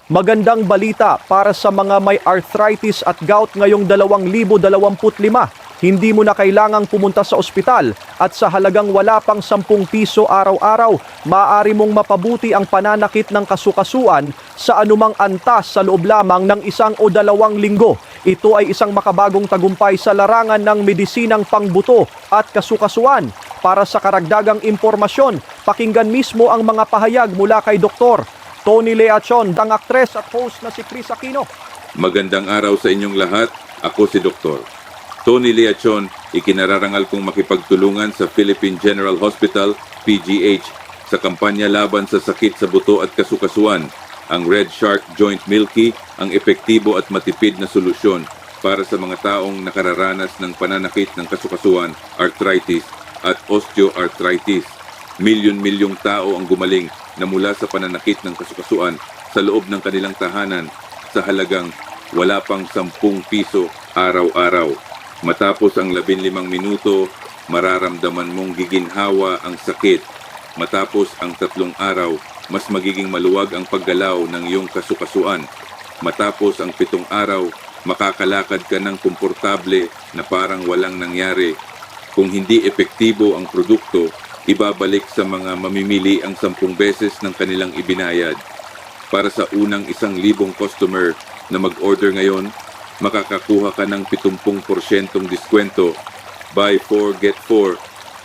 Magandang balita para sa mga may arthritis at gout ngayong 2025. Hindi mo na kailangang pumunta sa ospital at sa halagang wala pang 10 piso araw-araw, maaari mong mapabuti ang pananakit ng kasukasuan sa anumang antas sa loob lamang ng 1 o 2 linggo. Ito ay isang makabagong tagumpay sa larangan ng medisinang pangbuto at kasukasuan. Para sa karagdagang impormasyon, pakinggan mismo ang mga pahayag mula kay Dr. Tony Leachon, ang aktres at host na si Chris Aquino. Magandang araw sa inyong lahat. Ako si Dr. Tony Leachon, ikinararangal kong makipagtulungan sa Philippine General Hospital, PGH, sa kampanya laban sa sakit sa buto at kasukasuan. Ang Red Shark Joint Milky ang epektibo at matipid na solusyon para sa mga taong nakararanas ng pananakit ng kasukasuan, arthritis at osteoarthritis. Milyon-milyong tao ang gumaling na mula sa pananakit ng kasukasuan sa loob ng kanilang tahanan sa halagang wala pang 10 piso araw-araw. Matapos ang 15 minuto, mararamdaman mong giginhawa ang sakit. Matapos ang 3 araw, mas magiging maluwag ang paggalaw ng iyong kasukasuan. Matapos ang 7 araw, makakalakad ka ng komportable na parang walang nangyari. Kung hindi epektibo ang produkto, ibabalik sa mga mamimili ang 10 beses ng kanilang ibinayad. Para sa unang 1,000 customer na mag-order ngayon, makakakuha ka ng 70% diskwento, buy 4 get 4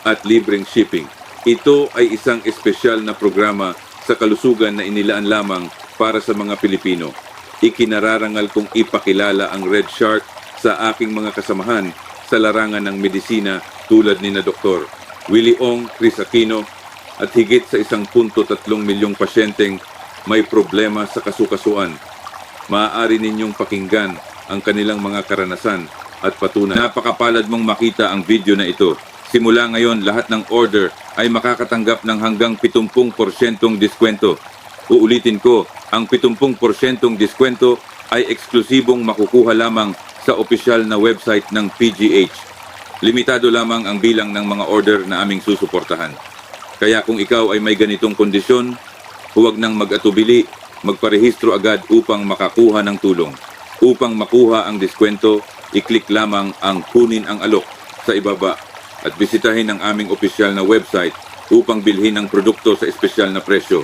at libreng shipping. Ito ay isang espesyal na programa sa kalusugan na inilaan lamang para sa mga Pilipino. Ikinararangal kong ipakilala ang Red Shark sa aking mga kasamahan sa larangan ng medisina tulad ni na Dr. Willie Ong, Chris Aquino at higit sa 1.3 milyong pasyenteng may problema sa kasukasuan. Maaari ninyong pakinggan ang kanilang mga karanasan at patunay. Napakapalad mong makita ang video na ito. Simula ngayon, lahat ng order ay makakatanggap ng hanggang 70% diskwento. Uulitin ko, ang 70% diskwento ay eksklusibong makukuha lamang sa opisyal na website ng PGH. Limitado lamang ang bilang ng mga order na aming susuportahan. Kaya kung ikaw ay may ganitong kondisyon, huwag nang mag-atubili, magparehistro agad upang makakuha ng tulong. Upang makuha ang diskwento, i-click lamang ang kunin ang alok sa ibaba at bisitahin ang aming opisyal na website upang bilhin ang produkto sa espesyal na presyo.